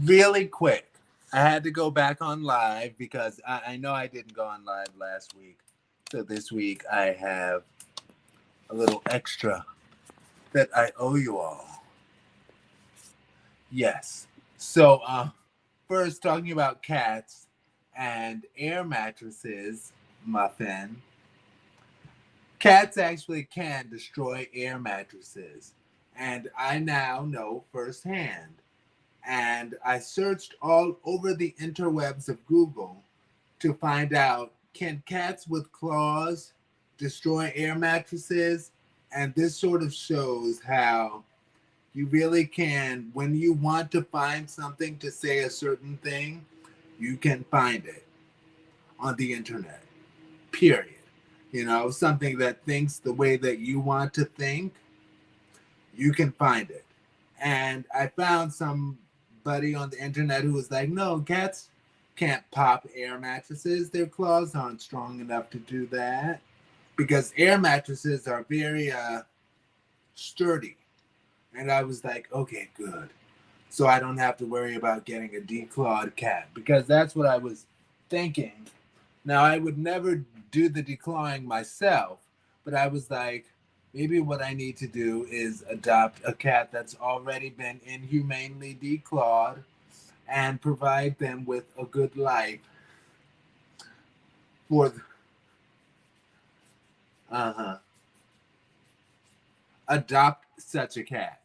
Really quick, I had to go back on live because I know I didn't go on live last week. So this week I have a little extra that I owe you all. Yes. So, first, talking about cats and air mattresses, Muffin. Cats actually can destroy air mattresses. And I now know firsthand. And I searched all over the interwebs of Google to find out, can cats with claws destroy air mattresses? And this sort of shows how you really can, when you want to find something to say a certain thing, you can find it on the internet, period. You know, something that thinks the way that you want to think, you can find it. And I found somebody on the internet who was like, no, cats can't pop air mattresses. Their claws aren't strong enough to do that because air mattresses are very sturdy. And I was like, okay, good. So I don't have to worry about getting a declawed cat because that's what I was thinking. Now, I would never do the declawing myself, but I was like, maybe what I need to do is adopt a cat that's already been inhumanely declawed and provide them with a good life for uh-huh adopt such a cat.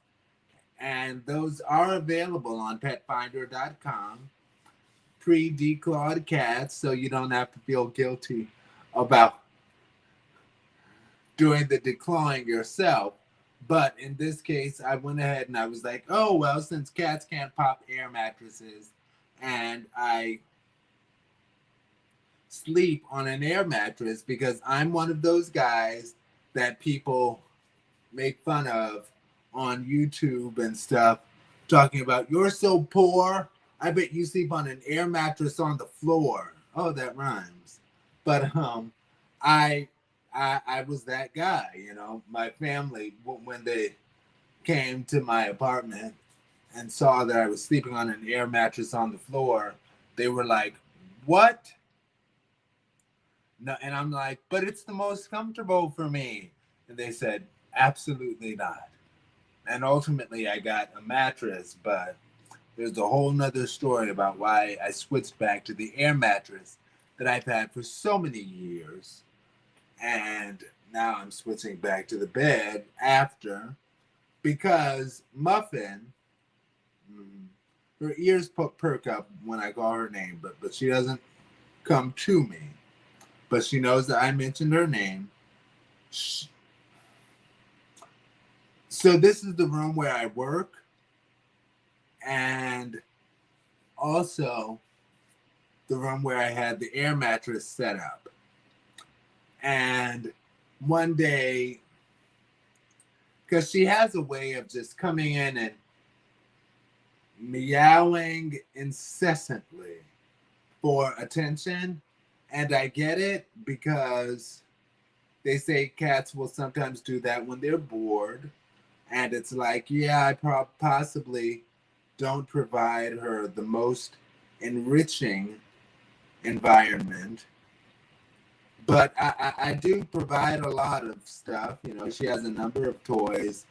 And those are available on petfinder.com, pre-declawed cats, so you don't have to feel guilty about doing the declawing yourself. But in this case, I went ahead and I was like, oh, well, since cats can't pop air mattresses and I sleep on an air mattress because I'm one of those guys that people make fun of on YouTube and stuff, talking about, you're so poor. I bet you sleep on an air mattress on the floor. Oh, that rhymes. But I I was that guy, you know. My family, when they came to my apartment and saw that I was sleeping on an air mattress on the floor, they were like, "What?" No, and I'm like, "But it's the most comfortable for me." And they said, "Absolutely not." And ultimately, I got a mattress, but there's a whole nother story about why I switched back to the air mattress that I've had for so many years. And now I'm switching back to the bed after because Muffin, her ears perk up when I call her name, but she doesn't come to me. But she knows that I mentioned her name. So this is the room where I work, and also the room where I had the air mattress set up. And one day, because she has a way of just coming in and meowing incessantly for attention. And I get it because they say cats will sometimes do that when they're bored. And it's like, yeah, I possibly don't provide her the most enriching environment. But I do provide a lot of stuff. You know, she has a number of toys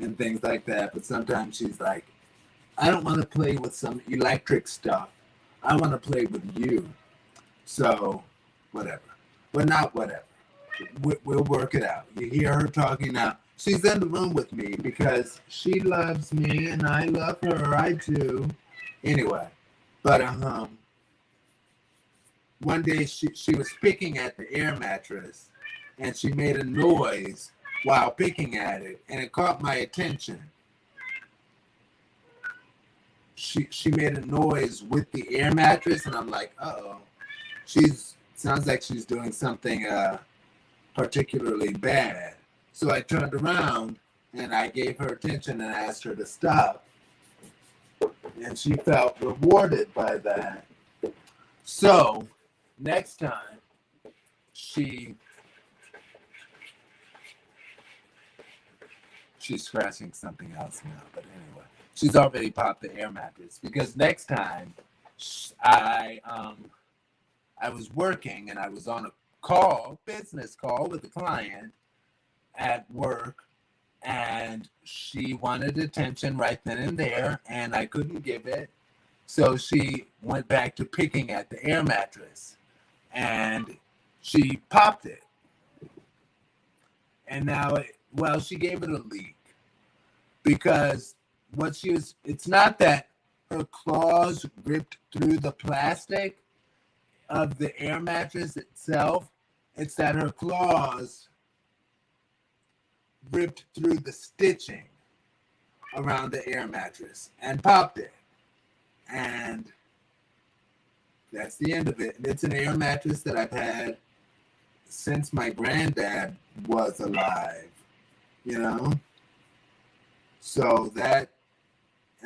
and things like that. But sometimes she's like, I don't want to play with some electric stuff. I want to play with you. So, whatever. But not whatever. We'll work it out. You hear her talking now. She's in the room with me because she loves me and I love her. I do. Anyway, but one day she was picking at the air mattress and she made a noise while picking at it and it caught my attention. She made a noise with the air mattress and I'm like, uh-oh. She's sounds like she's doing something particularly bad. So I turned around and I gave her attention and asked her to stop. And she felt rewarded by that. So next time she's scratching something else now, but anyway. she's already popped the air mattress because next time I I was working and I was on a business call with a client at work, and she wanted attention right then and there, and I couldn't give it. So she went back to picking at the air mattress, and she popped it. And now, she gave it a leak because it's not that her claws ripped through the plastic of the air mattress itself. It's that her claws ripped through the stitching around the air mattress and popped it. And that's the end of it. And it's an air mattress that I've had since my granddad was alive, you know? So that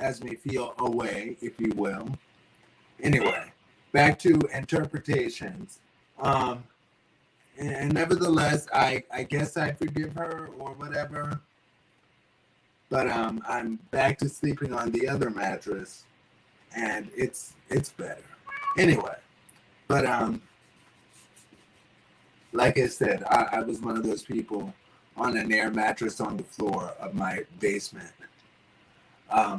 has me feel away, if you will. Anyway, back to interpretations. And nevertheless, I guess I forgive her or whatever. But I'm back to sleeping on the other mattress, and it's better. Anyway, but like I said, I was one of those people on an air mattress on the floor of my basement.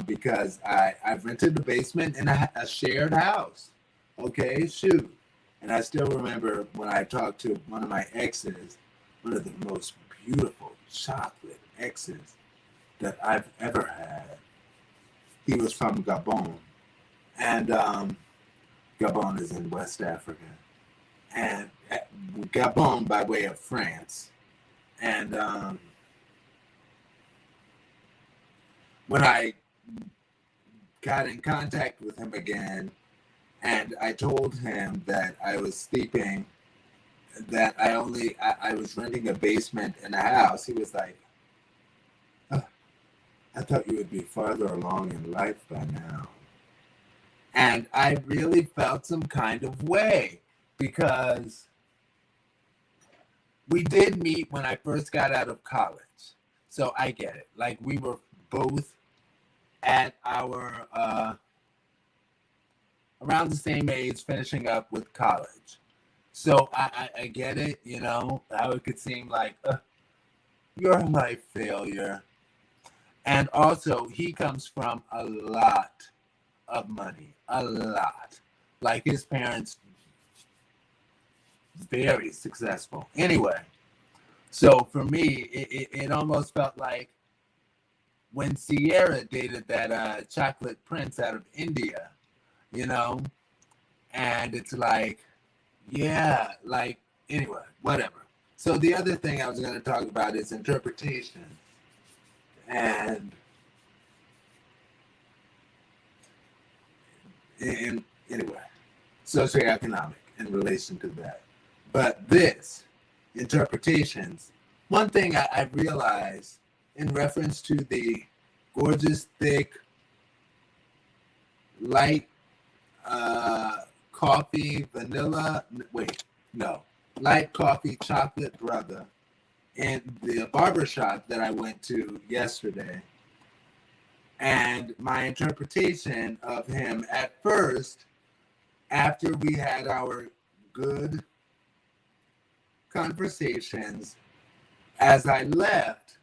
Because I've rented the basement in a shared house. Okay, shoot. And I still remember when I talked to one of my exes, one of the most beautiful chocolate exes that I've ever had. He was from Gabon. And Gabon is in West Africa. And Gabon by way of France. And when I got in contact with him again, and I told him that I was sleeping, that I was renting a basement in a house, he was like, oh, I thought you would be farther along in life by now. And I really felt some kind of way because we did meet when I first got out of college. So I get it. Like we were both at our around the same age, finishing up with college. So I get it, you know, how it could seem like you're a life failure. And also, he comes from a lot of money, a lot. Like his parents, very successful. Anyway, so for me, it almost felt like when Sierra dated that chocolate prince out of India, you know, and it's like, yeah, like, anyway, whatever. So the other thing I was going to talk about is interpretation. And anyway, socioeconomic in relation to that. But this, interpretations, one thing I realized in reference to the gorgeous, thick, light coffee, light coffee chocolate brother in the barbershop that I went to yesterday. And my interpretation of him at first, after we had our good conversations, as I left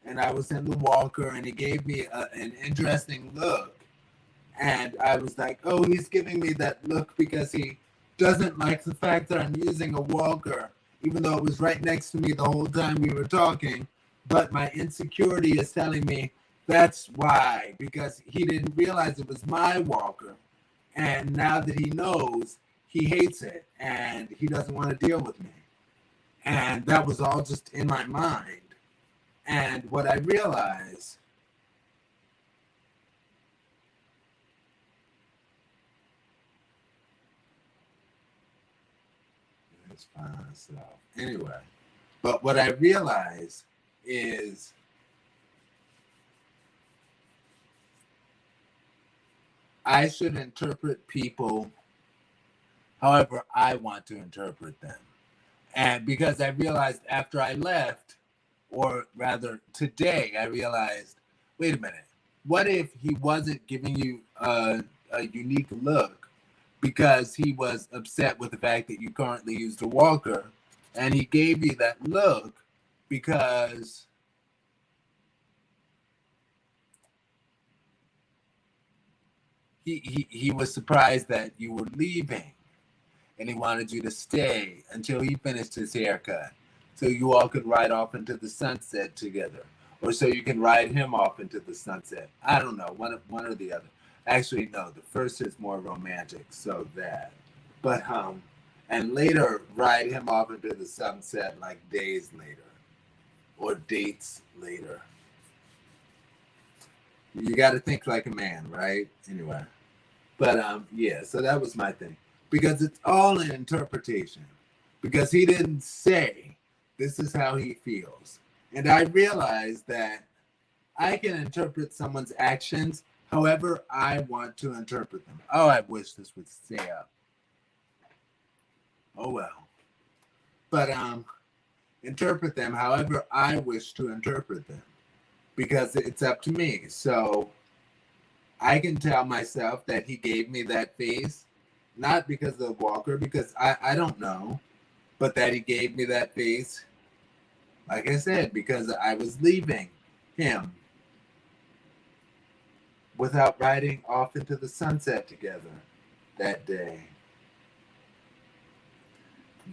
and I was in the walker and he gave me an interesting look, and I was like, oh, he's giving me that look because he doesn't like the fact that I'm using a walker, even though it was right next to me the whole time we were talking. But my insecurity is telling me that's why, because he didn't realize it was my walker. And now that he knows, he hates it and he doesn't want to deal with me. And that was all just in my mind. And what I realized, it's fine stuff. Anyway, but what I realized is I should interpret people however I want to interpret them. And because I realized after I left, or rather today, I realized, wait a minute, what if he wasn't giving you a unique look because he was upset with the fact that you currently used a walker, and he gave you that look because he was surprised that you were leaving, and he wanted you to stay until he finished his haircut so you all could ride off into the sunset together, or so you can ride him off into the sunset. I don't know, one or the other. Actually, no, the first is more romantic, so that. But and later ride him off into the sunset like days later or dates later. You got to think like a man, right? Anyway, but yeah, so that was my thing, because it's all an interpretation, because he didn't say this is how he feels. And I realized that I can interpret someone's actions however I want to interpret them. Oh, I wish this would stay up. Oh well. But interpret them however I wish to interpret them, because it's up to me. So I can tell myself that he gave me that face, not because of the walker, because I don't know, but that he gave me that face, like I said, because I was leaving him without riding off into the sunset together that day.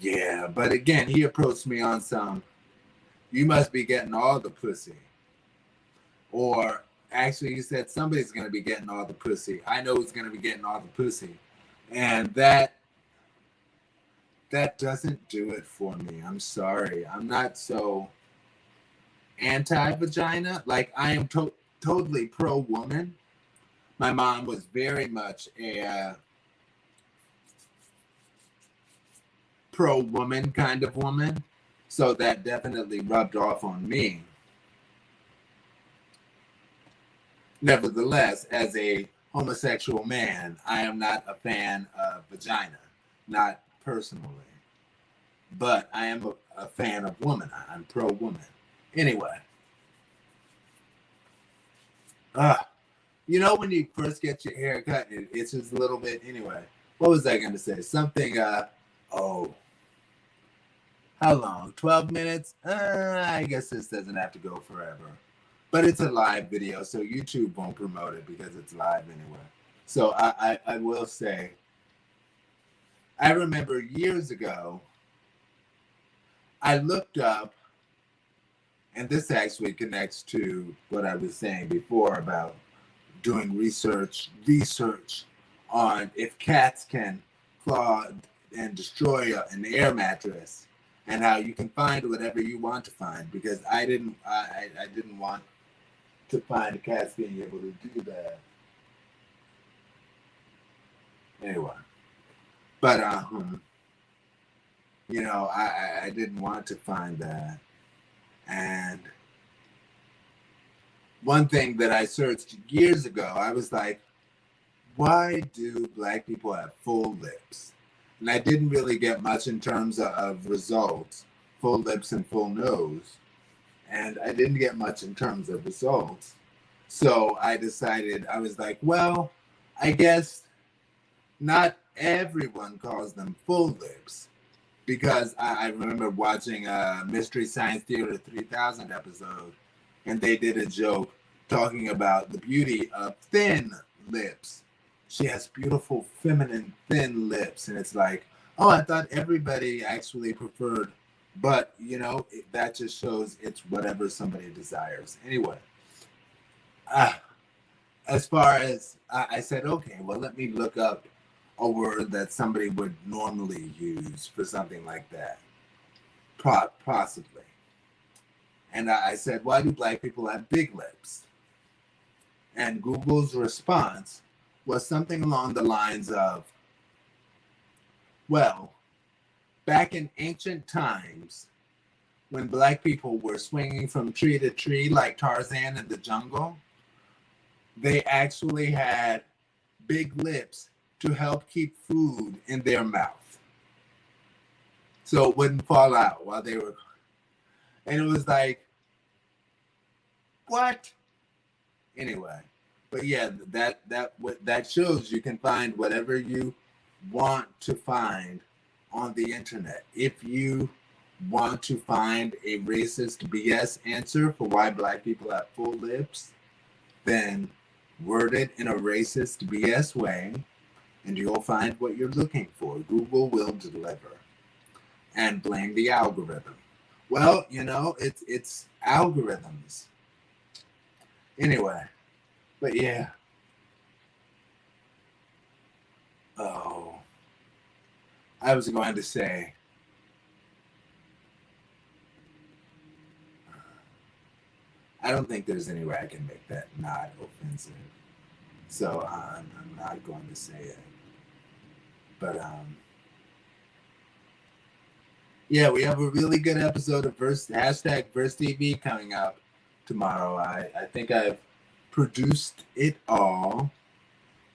Yeah, but again, he approached me on some, you must be getting all the pussy. Or actually, he said, somebody's going to be getting all the pussy. I know who's going to be getting all the pussy. And that doesn't do it for me. I'm sorry. I'm not so anti-vagina. Like, I am totally pro-woman. My mom was very much a pro-woman kind of woman. So that definitely rubbed off on me. Nevertheless, as a homosexual man, I am not a fan of vagina, not personally. But I am a fan of woman. I'm pro-woman. Anyway. You know when you first get your hair cut, it itches a little bit? Anyway, what was I going to say? Something, how long? 12 minutes? I guess this doesn't have to go forever. But it's a live video, so YouTube won't promote it because it's live anyway. So I will say, I remember years ago, I looked up, and this actually connects to what I was saying before about doing research on if cats can claw and destroy an air mattress, and how you can find whatever you want to find, because I didn't want to find cats being able to do that. Anyway, but you know, I didn't want to find that. And one thing that I searched years ago, I was like, why do black people have full lips? And I didn't really get much in terms of results, full lips and full nose. And I didn't get much in terms of results. So I decided, I was like, well, I guess not everyone calls them full lips. Because I remember watching a Mystery Science Theater 3000 episode, and they did a joke talking about the beauty of thin lips. She has beautiful, feminine, thin lips. And it's like, oh, I thought everybody actually preferred, but, you know, that just shows it's whatever somebody desires. Anyway, as far as I said, okay, well, let me look up a word that somebody would normally use for something like that. Possibly. And I said, why do black people have big lips? And Google's response was something along the lines of, well, back in ancient times, when black people were swinging from tree to tree like Tarzan in the jungle, they actually had big lips to help keep food in their mouth, so it wouldn't fall out while they were. And it was like, what? Anyway, But yeah, that shows you can find whatever you want to find on the internet. If you want to find a racist BS answer for why black people have full lips, then word it in a racist BS way, and you'll find what you're looking for. Google will deliver. And blame the algorithm. Well, it's algorithms. Anyway, but yeah. Oh, I was going to say, I don't think there's any way I can make that not offensive. So I'm not going to say it. But yeah, we have a really good episode of hashtag Verse TV coming up tomorrow. I think I've produced it all.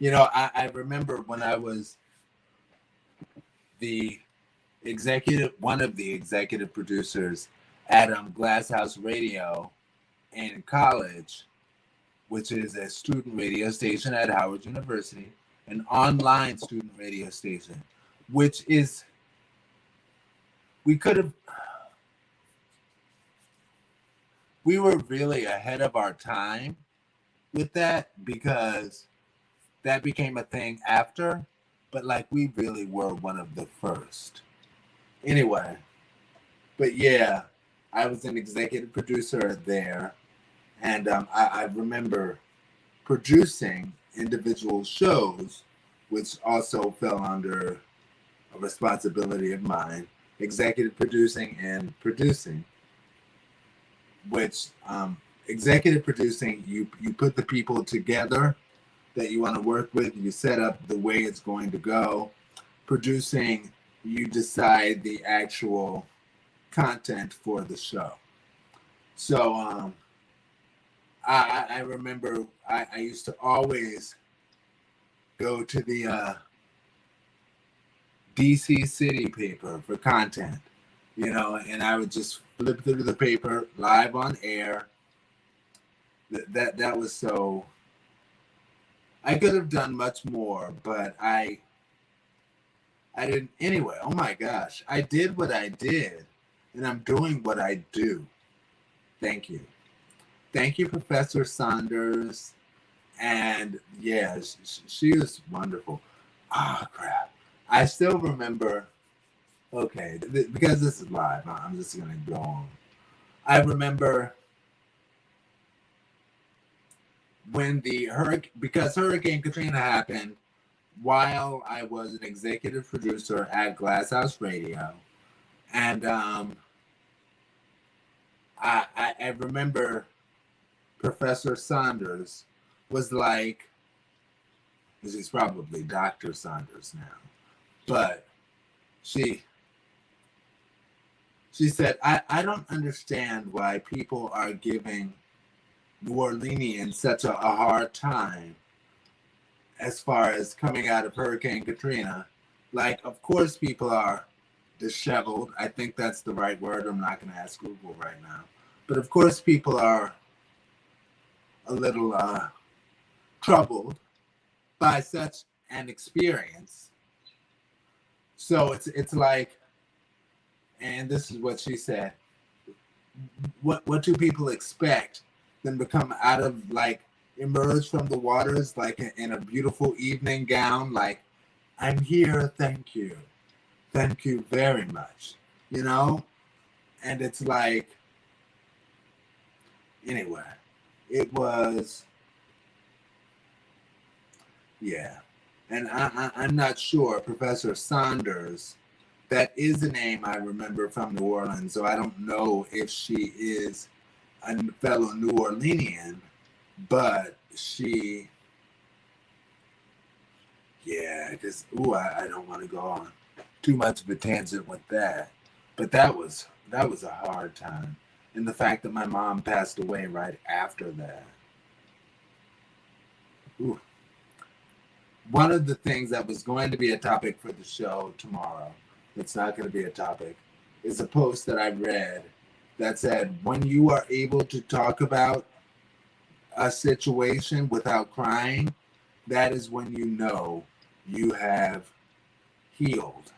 I remember when I was one of the executive producers at Glasshouse Radio in college, which is a student radio station at Howard University, an online student radio station, which is, we were really ahead of our time with that, because that became a thing after, but we really were one of the first. Anyway, but yeah, I was an executive producer there, and I remember producing individual shows, which also fell under a responsibility of mine, executive producing and producing, which executive producing, you put the people together that you want to work with, you set up the way it's going to go. Producing, you decide the actual content for the show. So I remember I used to always go to the DC City paper for content, and I would just flip through the paper live on air. That was so. I could have done much more, but I didn't. Anyway, oh my gosh, I did what I did, and I'm doing what I do. Thank you. Thank you, Professor Saunders. And yeah, she was wonderful. Oh, crap. I still remember, okay, because this is live, I'm just going to go on. I remember when because Hurricane Katrina happened while I was an executive producer at Glasshouse Radio. And I remember Professor Saunders was like, she's probably Dr. Saunders now, but she said, I don't understand why people are giving New Orleanians such a hard time as far as coming out of Hurricane Katrina. Of course people are disheveled. I think that's the right word. I'm not going to ask Google right now. But of course people are a little troubled by such an experience. So it's like, and this is what she said, what do people expect them to come out of, emerge from the waters in a beautiful evening gown, I'm here, thank you very much, and it's anyway, it was, yeah. And I'm not sure, Professor Saunders, that is a name I remember from New Orleans, so I don't know if she is a fellow New Orleanian, but she, yeah, because, I don't want to go on too much of a tangent with that, but that was a hard time. And the fact that my mom passed away right after that. Ooh. One of the things that was going to be a topic for the show tomorrow, that's not going to be a topic, is a post that I read that said, when you are able to talk about a situation without crying, that is when you know you have healed.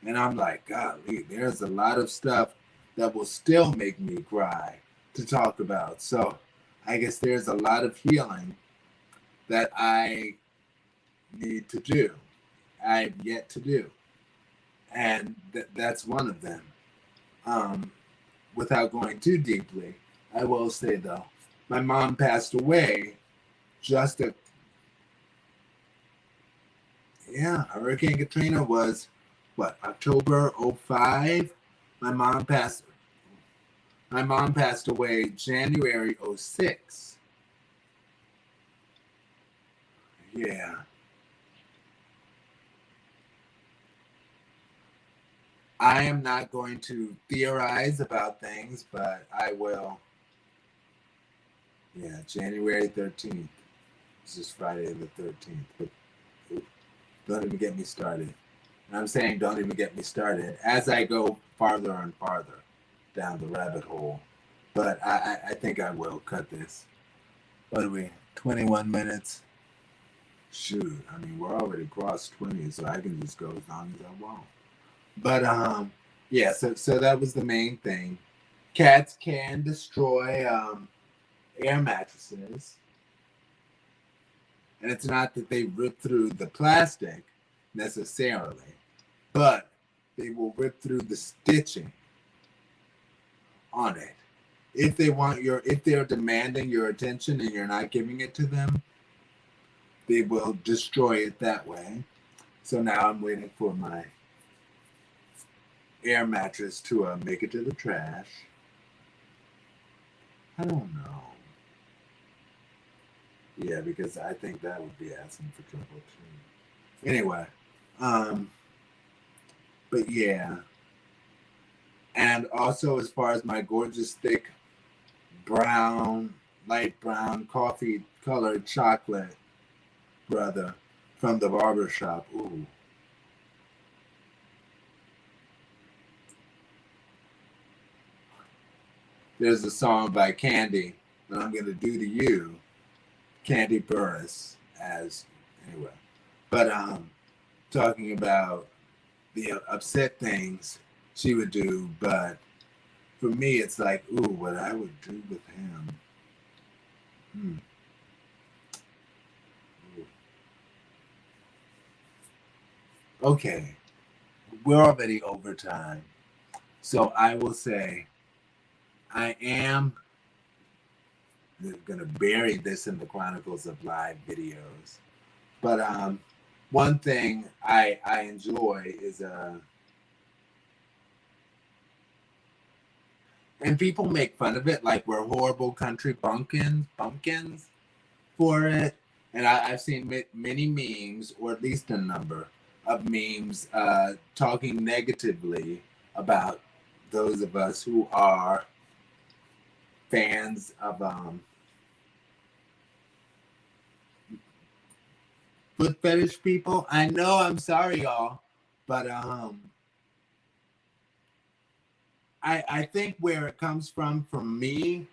And I'm like, golly, there's a lot of stuff that will still make me cry to talk about. So I guess there's a lot of healing that I need to do. I've yet to do. And that's one of them. Without going too deeply, I will say though, my mom passed away just Hurricane Katrina was what, October 05? My mom passed away January 06. Yeah. I am not going to theorize about things, but I will. Yeah, January 13th. This is Friday the 13th. But don't even get me started. And I'm saying don't even get me started as I go farther and farther down the rabbit hole. But I think I will cut this. What are we? 21 minutes? Shoot, I mean, we're already crossed 20, so I can just go as long as I want. But yeah, so that was the main thing. Cats can destroy air mattresses. And it's not that they rip through the plastic necessarily, but they will rip through the stitching on it. If they're demanding your attention and you're not giving it to them, they will destroy it that way. So now I'm waiting for my air mattress to make it to the trash. I don't know. Yeah, because I think that would be asking for trouble too. Anyway, but yeah. And also, as far as my gorgeous thick brown, light brown, coffee colored chocolate brother from the barber shop. Ooh. There's a song by Candy that I'm going to do to you. Candy Burris anyway. But talking about the upset things she would do, but for me it's like, ooh, what I would do with him. Okay, we're already over time, so I will say I am gonna bury this in the Chronicles of Live videos. But one thing I enjoy is and people make fun of it like we're horrible country bumpkins for it. And I've seen many memes, or at least a number of memes, talking negatively about those of us who are fans of foot fetish people. I know, I'm sorry, y'all, but I think where it comes from me,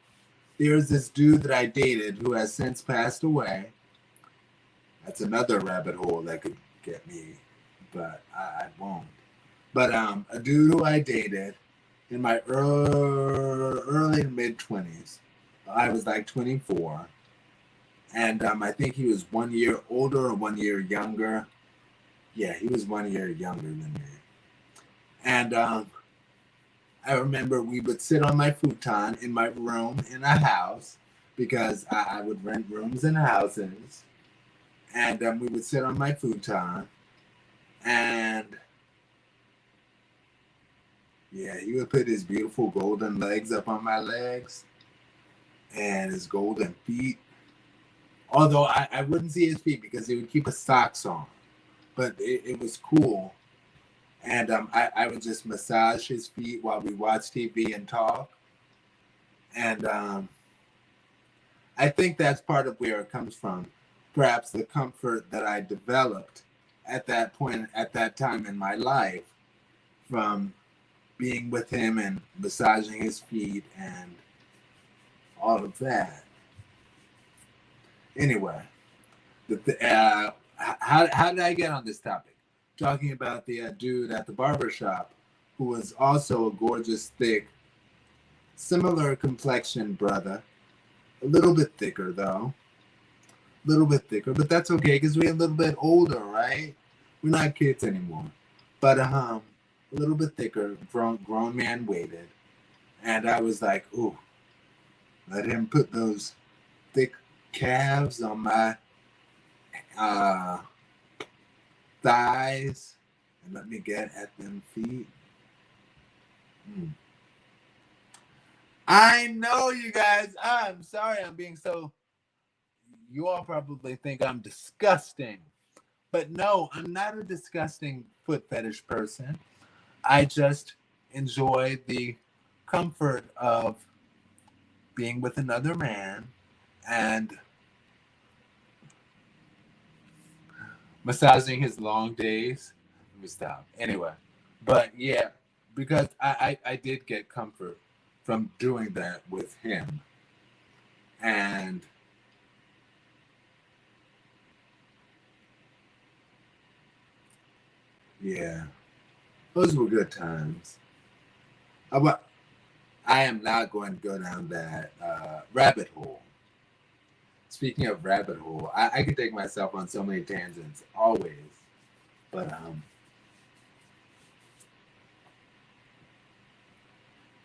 there's this dude that I dated who has since passed away. That's another rabbit hole that could get me, but I won't. But a dude who I dated in my early to mid 20s. I was like 24. And I think he was 1 year older or 1 year younger. Yeah, he was 1 year younger than me. And I remember we would sit on my futon in my room in a house, because I would rent rooms in houses. And we would sit on my futon. And yeah, he would put his beautiful golden legs up on my legs and his golden feet. Although I wouldn't see his feet because he would keep his socks on. But it was cool. And I would just massage his feet while we watch TV and talk. And I think that's part of where it comes from. Perhaps the comfort that I developed at that point, at that time in my life, from being with him and massaging his feet and all of that. Anyway, how did I get on this topic? Talking about the dude at the barber shop who was also a gorgeous, thick, similar complexion brother. A little bit thicker, though. A little bit thicker, but that's okay because we're a little bit older, right? We're not kids anymore. But a little bit thicker, grown man waited. And I was like, ooh, let him put those thick calves on my thighs and let me get at them feet. I know, you guys. I'm sorry I'm being so... You all probably think I'm disgusting. But no, I'm not a disgusting foot fetish person. I just enjoy the comfort of being with another man and massaging his long days. Let me stop. Anyway, but yeah, because I did get comfort from doing that with him. And yeah, those were good times. But I am not going to go down that rabbit hole. Speaking of rabbit hole, I could take myself on so many tangents, always. But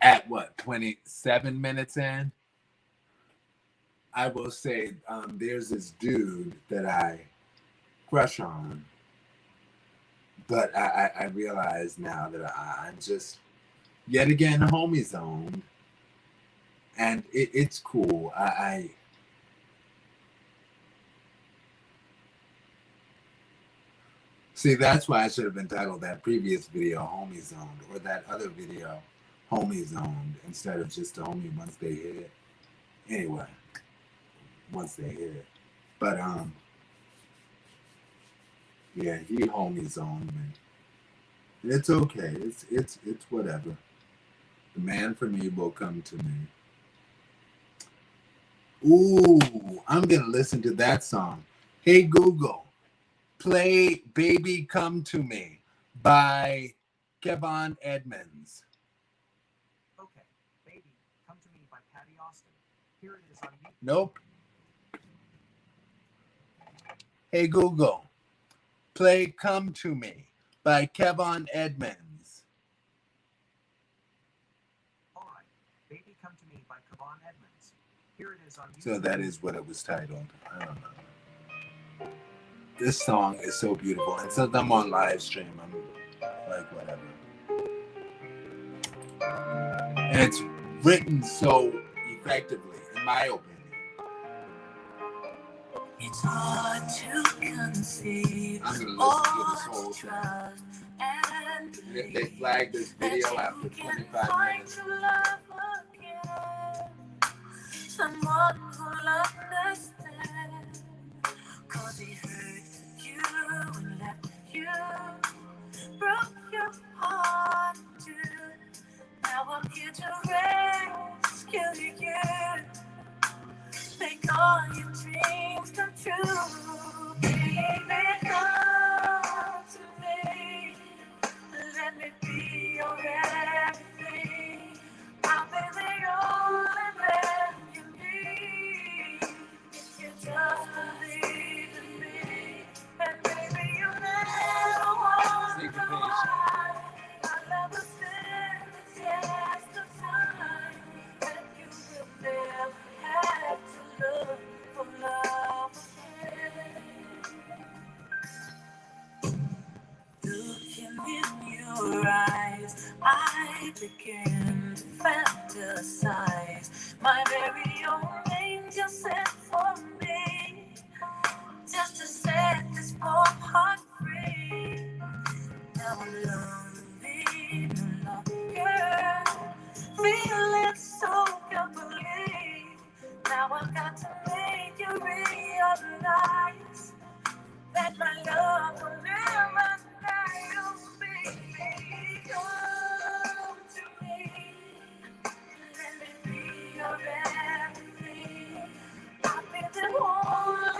at what, 27 minutes in, I will say there's this dude that I crush on, but I realize now that I'm just yet again homie zoned, and it's cool. I see, that's why I should have entitled that previous video Homie Zoned, or that other video Homie Zoned, instead of just a homie once they hit it. Anyway, once they hit it. But yeah, he homie zoned me. It's okay. It's whatever. The man for me will come to me. Ooh, I'm gonna listen to that song. Hey Google, play Baby Come to Me by Kevon Edmonds. Okay, Baby Come to Me by Patty Austin. Here it is on YouTube. Nope. Hey Google, play Come to Me by Kevon Edmonds. All right, Baby Come to Me by Kevon Edmonds. Here it is on YouTube. So that is what it was titled. I don't know. This song is so beautiful. And since I'm on live stream, I'm like, whatever. And it's written so effectively, in my opinion. It's hard to conceive. I'm gonna listen to this whole thing. And if they flag this video after 25 minutes, someone who'll understand, 'cause he hurt you and left you, broke your heart too. Now I'm here to rescue you, make all your dreams come true. Baby, come to me, let me be your everything. I'll be the only man you need. If you just believe in me, and baby, you never wonder why I'll never stand the test of time, and you will never have to look for love again. Looking in your eyes, I began to fantasize. My very own angel sent for me, just to set this poor heart free. Now I'm lonely no longer, feeling so completely. Now I've got to make you realize that my love will never die. Oh, baby, come to me. Let me be your everything. I've been the only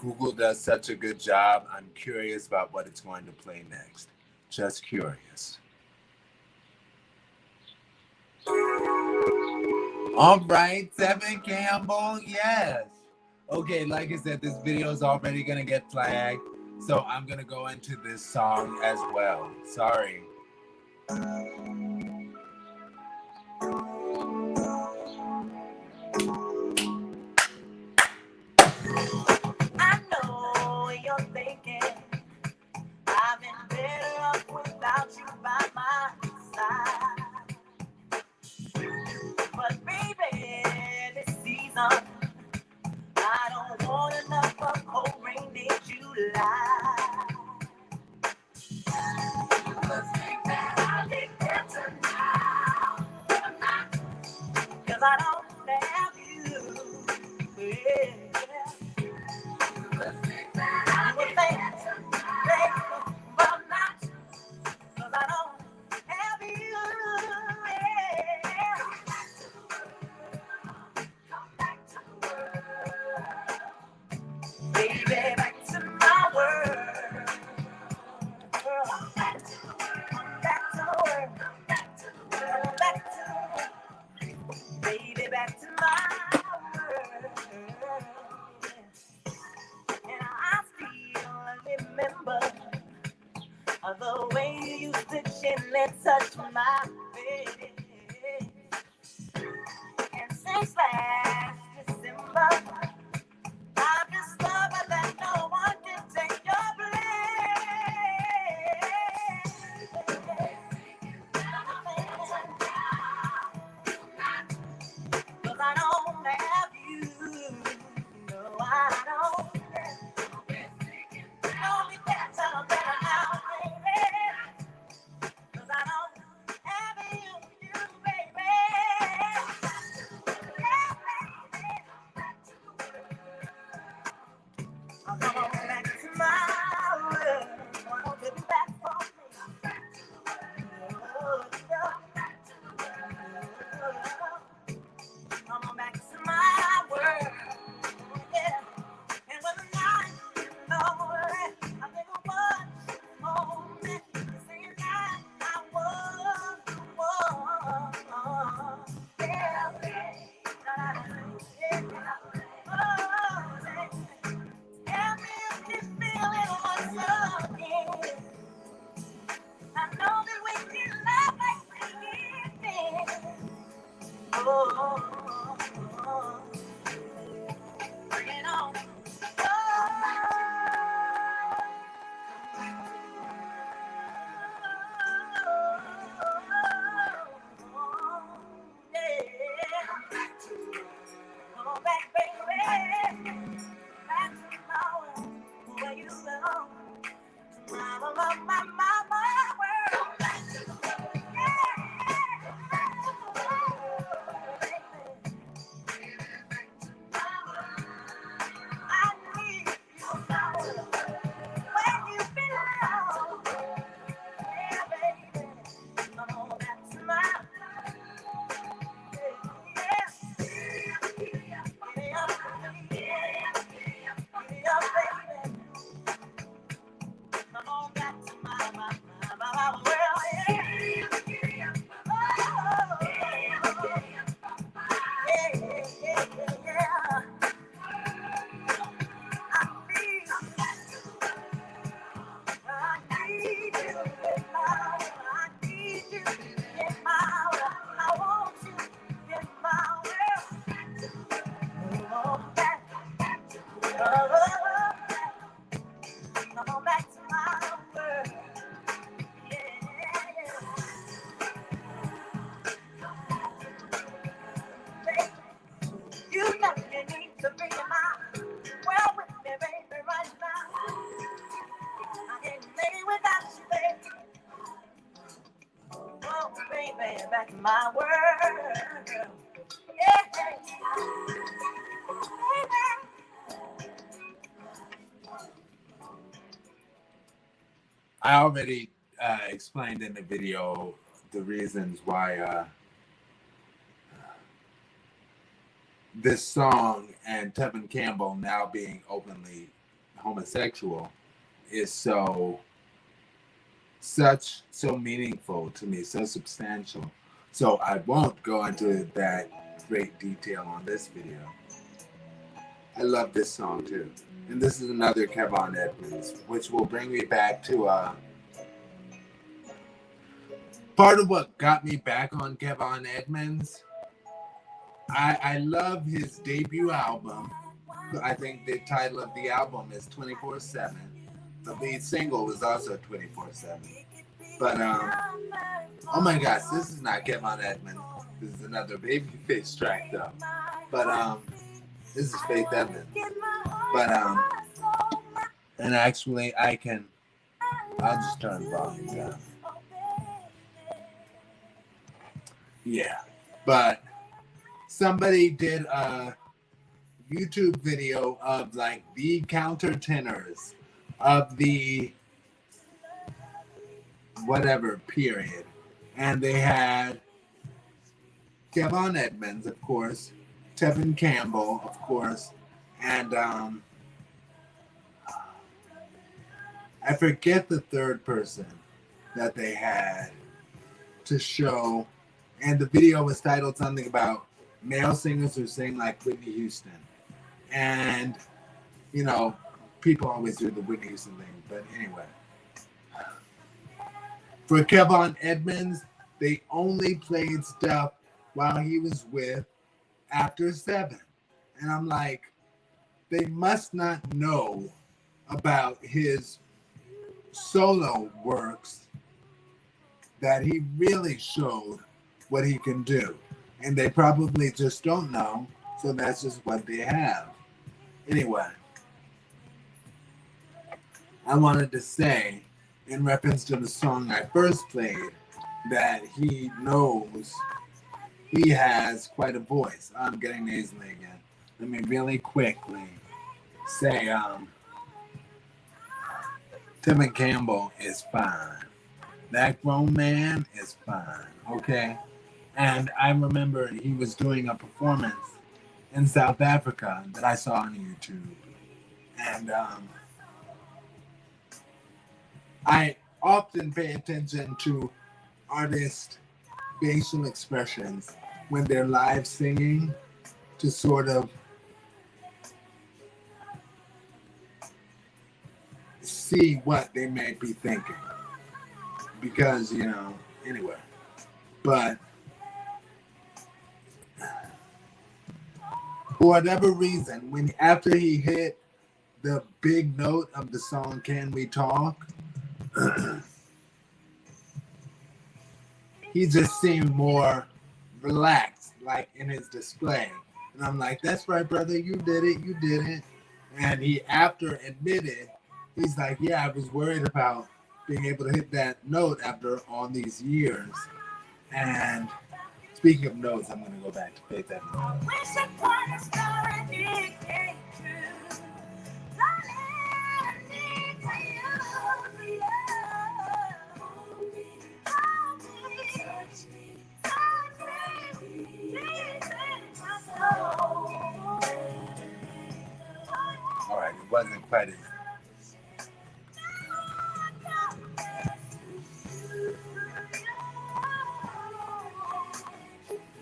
Google does such a good job. I'm curious about what it's going to play next. Just curious. All right, Tevin Campbell, yes. Okay, like I said, this video is already gonna get flagged, so I'm gonna go into this song as well. Sorry. I know you're thinking I've been better off without you by my side. But baby, this season, I don't want another cold rain day July. Let's take that I get better now. Cause I don't have you. Yeah. Let's take that I get better now. But not cause I don't have you. Yeah. Come back to the world. Baby, back to my world. Back to the world. Back to the world. Back to the world. Back to the world. Baby, back to my world. And I still remember the way you used to gently touch my face. And since last December, I've discovered that no one can take your place. 'Cause I don't have you. No, I don't. Know me better now, baby. 'Cause I don't have you, baby. I'm going back to my world. Won't you be back for me? Oh, I'm going back to my world. Yeah. And when the night is lonely, I think of what you told me. Saying that I was the one. Yeah. Tell me if you feel it once again. I know that we can love like we did. Oh, bring it on. Back in my world. Yeah. I already explained in the video the reasons why this song and Tevin Campbell now being openly homosexual is so meaningful to me, so substantial. So I won't go into that great detail on this video. I love this song too. And this is another Kevon Edmonds, which will bring me back to part of what got me back on Kevon Edmonds. I love his debut album. I think the title of the album is 24/7. The lead single was also 24/7. But oh my gosh, this is not Kevon Edmonds. This is another Babyface track though. But this is Faith Evans. But and actually I'll just turn the volume down. Yeah. But somebody did a YouTube video of like the countertenors of the whatever period. And they had Kevon Edmonds, of course, Tevin Campbell, of course, and I forget the third person that they had to show. And the video was titled something about male singers who sing like Whitney Houston. And, you know, people always do the Whitney Houston thing. But anyway. For Kevon Edmonds, they only played stuff while he was with After 7. And I'm like, they must not know about his solo works that he really showed what he can do. And they probably just don't know, so that's just what they have. Anyway, I wanted to say, in reference to the song I first played, that he knows he has quite a voice. I'm getting nasally again. Let me really quickly say, Tevin Campbell is fine. That grown man is fine, okay? And I remember he was doing a performance in South Africa that I saw on YouTube. And I often pay attention to artists' facial expressions when they're live singing to sort of see what they may be thinking. Because, you know, anyway. But for whatever reason, after he hit the big note of the song Can We Talk, he just seemed more relaxed, like in his display. And I'm like, that's right, brother, you did it. And he, after admitted, he's like, yeah, I was worried about being able to hit that note after all these years. And speaking of notes, I'm going to go back to Faith Evans. All right, it wasn't quite as...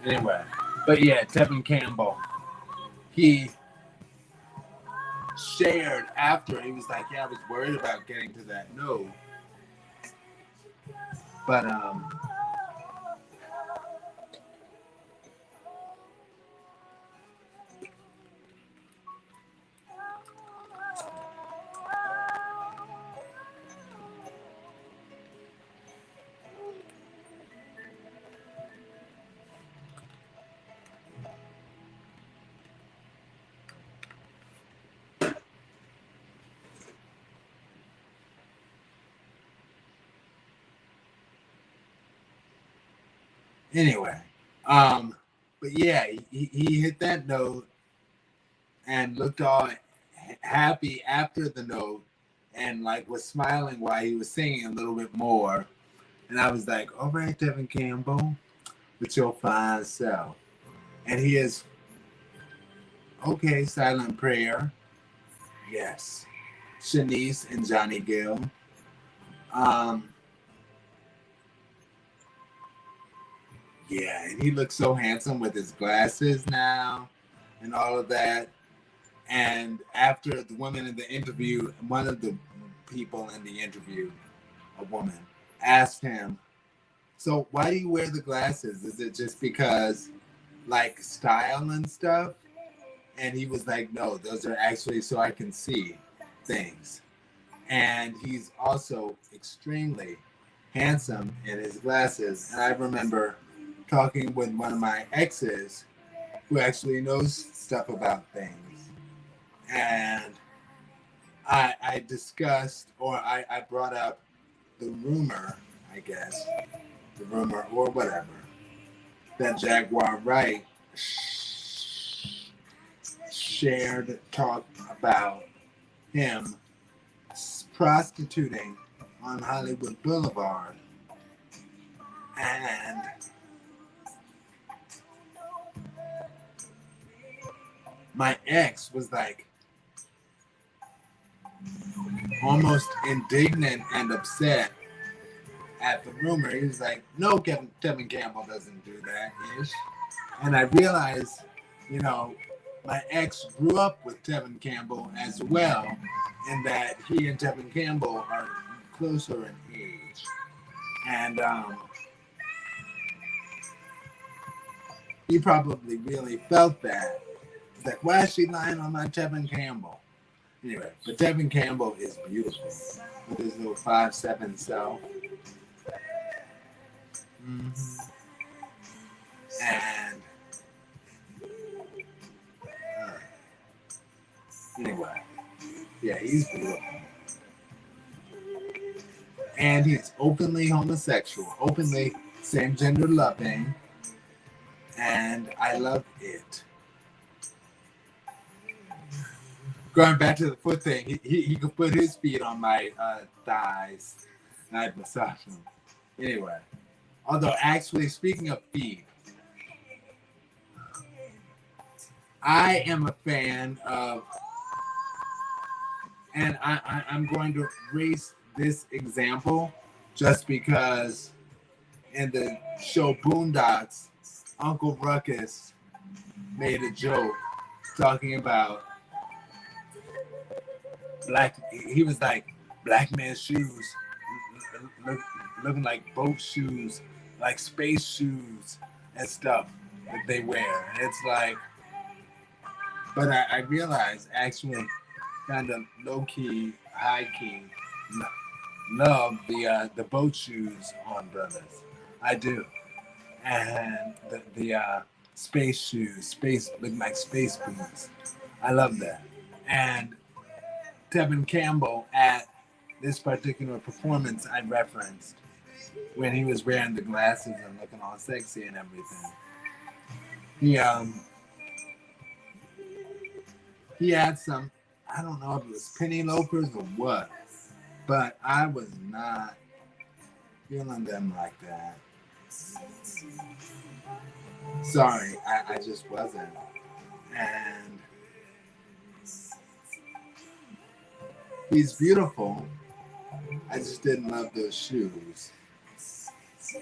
Anyway, but yeah, Tevin Campbell, he shared after, he was like, yeah, I was worried about getting to that note. But anyway, but yeah, he hit that note and looked all happy after the note and like was smiling while he was singing a little bit more. And I was like, all right, Tevin Campbell, with your fine self. And he is, okay, silent prayer. Yes. Shanice and Johnny Gill. Um, yeah, and he looks so handsome with his glasses now and all of that. And after the woman in the interview, one of the people in the interview, a woman, asked him, "So why do you wear the glasses? Is it just because like style and stuff?" And he was like, "No, those are actually so I can see things." And he's also extremely handsome in his glasses. And I remember talking with one of my exes who actually knows stuff about things. And I discussed, or I brought up the rumor, I guess, the rumor or whatever, that Jaguar Wright shared talk about him prostituting on Hollywood Boulevard. And my ex was like almost indignant and upset at the rumor. He was like, "No, Kevin Campbell doesn't do that ish." And I realized, you know, my ex grew up with Tevin Campbell as well, and that he and Tevin Campbell are closer in age. And he probably really felt that. He's like, "Why is she lying on my Tevin Campbell?" Anyway, but Tevin Campbell is beautiful with his little 5'7" self. Mm-hmm. And anyway, yeah, he's beautiful. And he's openly homosexual, openly same gender loving, and I love it. Going back to the foot thing, he could put his feet on my thighs, and I'd massage them. Anyway, although actually, speaking of feet, I am a fan of, and I'm going to raise this example just because in the show Boondocks, Uncle Ruckus made a joke talking about he was like, black man's shoes looking like boat shoes, like space shoes and stuff that they wear. And it's like, but I realized actually kind of low key, high key, love the boat shoes on brothers. I do. And the space shoes, look like space boots. I love that. And Tevin Campbell at this particular performance I referenced when he was wearing the glasses and looking all sexy and everything. He had some, I don't know if it was penny loafers or what, but I was not feeling them like that. Sorry, I just wasn't. And he's beautiful. I just didn't love those shoes.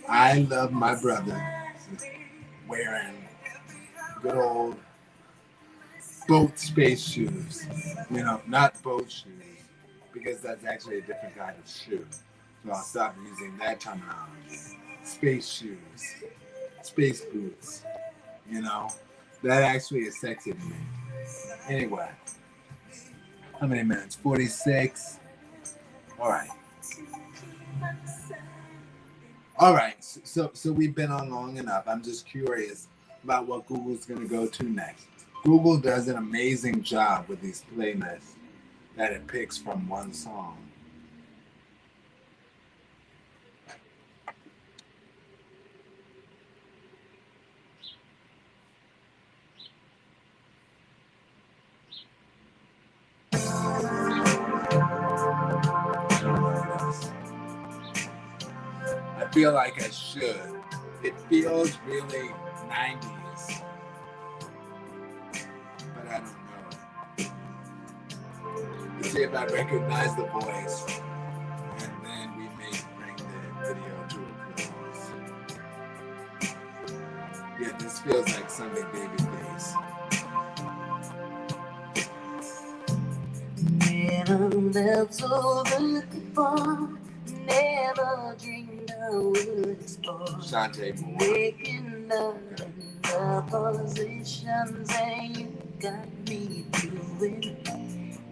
I love my brother wearing good old boat space shoes. You know, not boat shoes, because that's actually a different kind of shoe. So I'll stop using that terminology. Space shoes, space boots, you know, that actually is sexy to me. Anyway, how many minutes? 46. All right. All right. So we've been on long enough. I'm just curious about what Google's going to go to next. Google does an amazing job with these playlists that it picks from one song. I feel like I should. It feels really 90s, but I don't know. to see if I recognize the voice. And then we may bring the video to a close. Yeah, this feels like Sunday Babyface. Never felt so good before. Never dreamed I would explore. Shantae Moore. Waking up in the positions and you got me doing.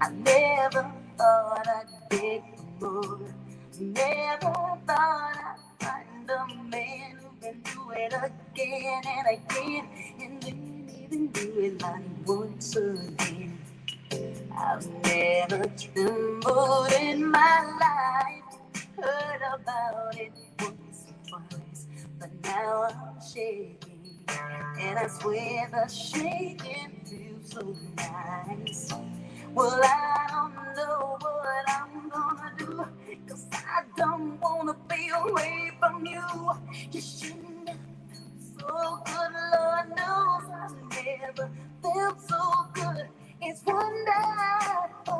I never thought I'd beg for more. Never thought I'd find a man who can do it again and again, and then even do it like once again. I've never trembled in my life, heard about it once or twice, but now I'm shaking, and I swear the shaking feels so nice. Well, I don't know what I'm gonna do, 'cause I don't wanna be away from you. You shouldn't have so good, Lord knows I've never felt so good. It's wonderful.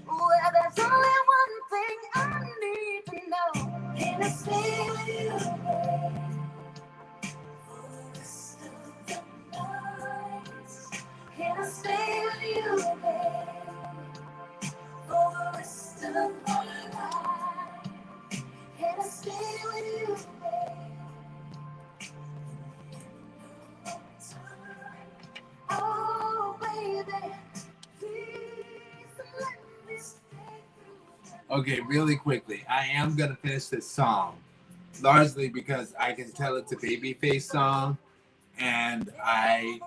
Well, there's only one thing I need to know. Can I stay with you for the rest of the night? Can I stay with you, babe, for the rest of my life? Can I stay with you, babe? Oh, baby, please let me stay through. Okay, really quickly, I am gonna finish this song, largely because I can tell it's a Babyface song, and I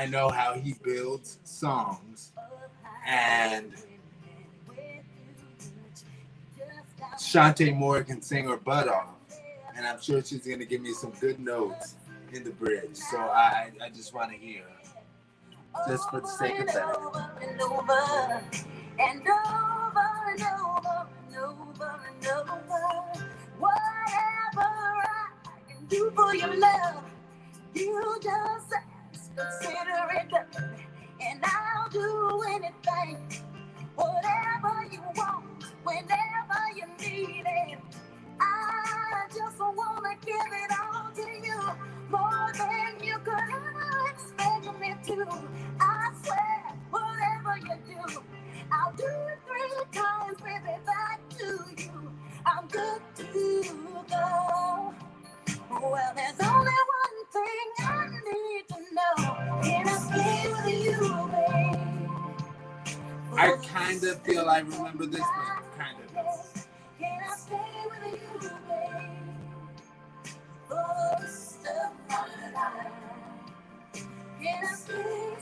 know how he builds songs, and Shantae Moore can sing her butt off, and I'm sure she's gonna give me some good notes in the bridge. So I just want to hear, just for the sake of that. And over and over and over and over and over. Whatever I can do for your love, you just ask, consider it done, and I'll do anything, whatever you want, whenever you need it. I just wanna give it all to you, more than you could ever expect me to. I swear, whatever you do, I'll do it 3 times, baby, back to you. I'm good to go. Well, there's only one thing I need to know. Can I stay with you, babe? I kind of feel I remember this one, kind of. Can I stay with you, babe, for the rest of my life? Can I stay,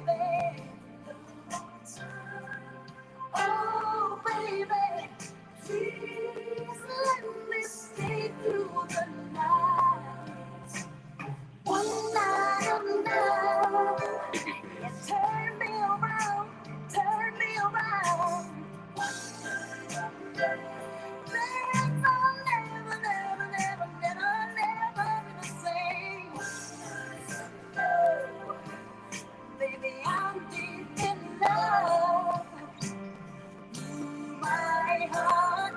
baby? Oh, baby, please let me stay through the night. One night, you turn me around, turn me around. Things I'll never, never, never, never, never be the same. Baby, I'm deep in love. My heart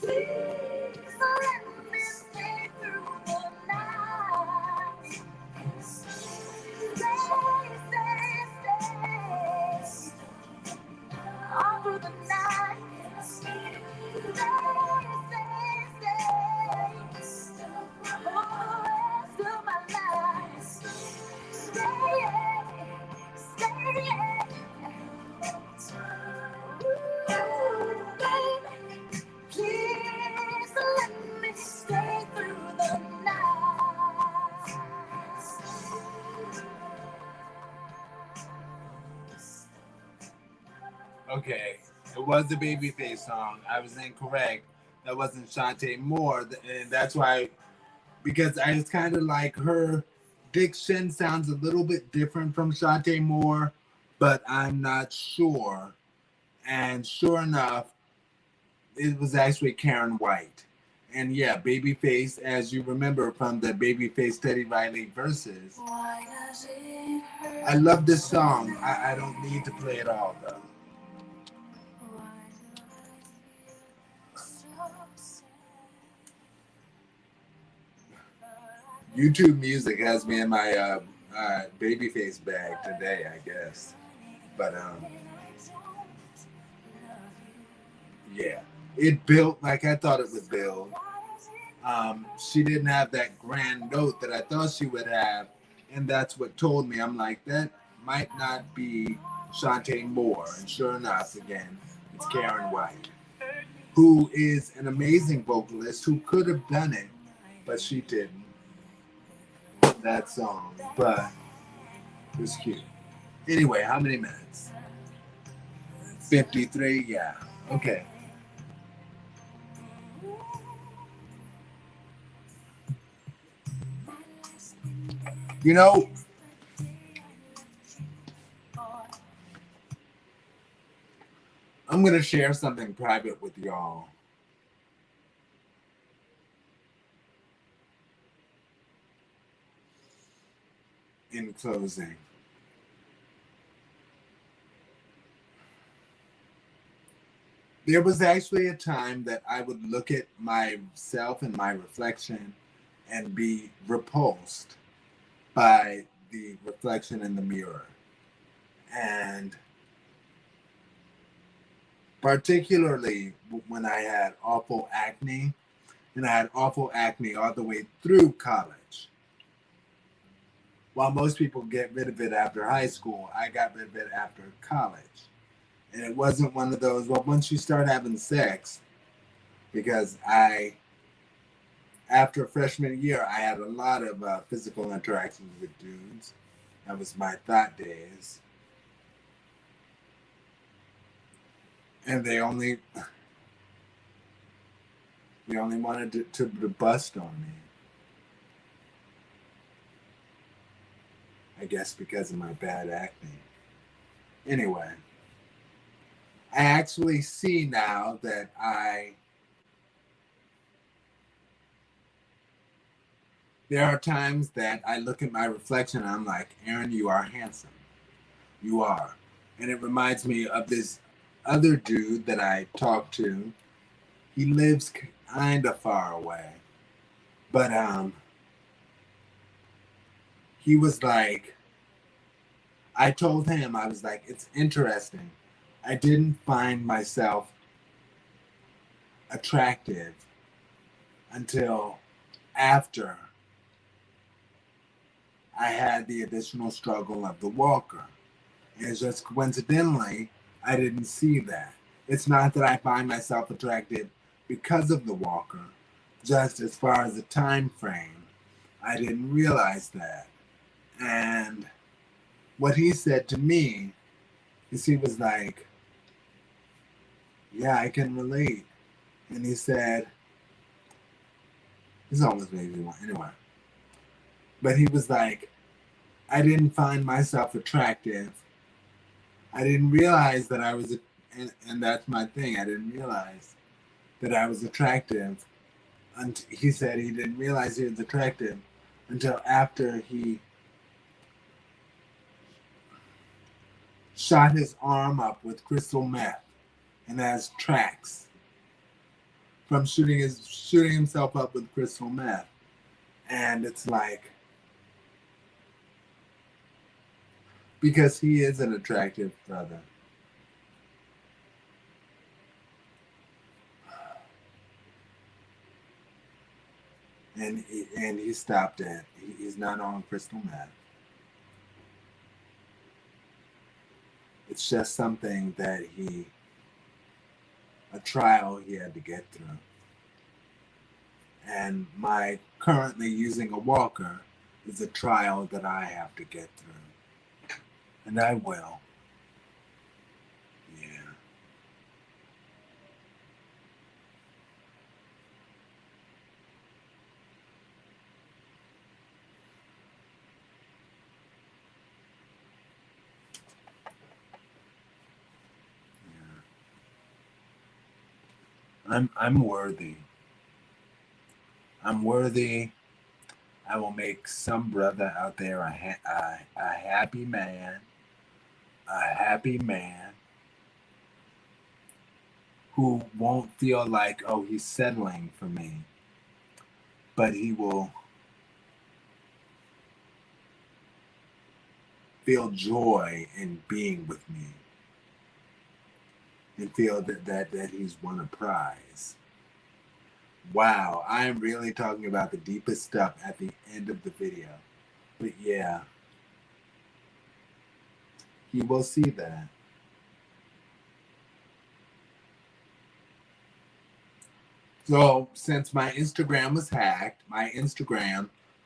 Please let me stay through the night. Stay all through the night. Stay for the rest of my life. Stay. Ooh, baby. Please let me stay through the night. Okay, it was the Babyface song. I was incorrect. That wasn't Shantae Moore, and that's why, because I just kind of like her diction sounds a little bit different from Shantae Moore, but I'm not sure. And sure enough, it was actually Karen White. And yeah, Babyface, as you remember from the Babyface Teddy Riley verses. I love this song. I don't need to play it all though. YouTube Music has me in my Babyface bag today, I guess. But yeah, it built like I thought it would build. She didn't have that grand note that I thought she would have, and that's what told me. I'm like, that might not be Shantae Moore, and sure enough, again, it's Karen White, who is an amazing vocalist who could have done it, but she didn't. That song, but it was cute. Anyway, how many minutes? 53, yeah. Okay. You know, I'm going to share something private with y'all. In closing. There was actually a time that I would look at myself and my reflection and be repulsed by the reflection in the mirror. And particularly when I had awful acne, and I had awful acne all the way through college. While most people get rid of it after high school, I got rid of it after college. And it wasn't one of those, well, once you start having sex, because after freshman year, I had a lot of physical interactions with dudes. That was my thought days. And they only wanted to bust on me. I guess because of my bad acne. Anyway, I actually see now that there are times that I look at my reflection and I'm like, Aaron, you are handsome. You are. And it reminds me of this other dude that I talked to. He lives kind of far away. But he was like, I told him, I was like, it's interesting. I didn't find myself attractive until after I had the additional struggle of the walker. And it's just coincidentally, I didn't see that. It's not that I find myself attractive because of the walker, just as far as the time frame, I didn't realize that. And what he said to me is he was like, yeah, I can relate. And he said, this almost made me want, anyway. But he was like, I didn't find myself attractive. I didn't realize that I was, and that's my thing, I didn't realize that I was attractive. And he said he didn't realize he was attractive until after he shot his arm up with crystal meth and has tracks from shooting himself up with crystal meth. And it's like, because he is an attractive brother. And he stopped it. He's not on crystal meth. It's just something that a trial he had to get through. And my currently using a walker is a trial that I have to get through. And I will. Yeah. I'm worthy. I'm worthy. I will make some brother out there a happy man, a happy man who won't feel like, oh, he's settling for me, but he will feel joy in being with me and feel that he's won a prize. Wow, I am really talking about the deepest stuff at the end of the video. But yeah, he will see that. So, since my Instagram was hacked, my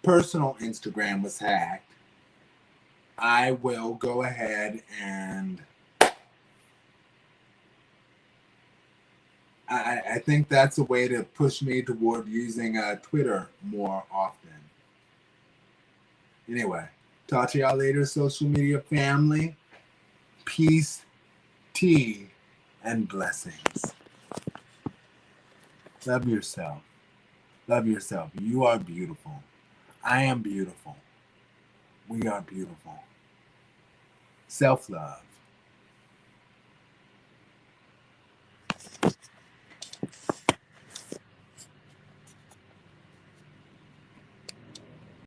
personal Instagram was hacked, I will go ahead and I think that's a way to push me toward using Twitter more often. Anyway, talk to y'all later, social media family. Peace, tea, and blessings. Love yourself. Love yourself. You are beautiful. I am beautiful. We are beautiful. Self-love.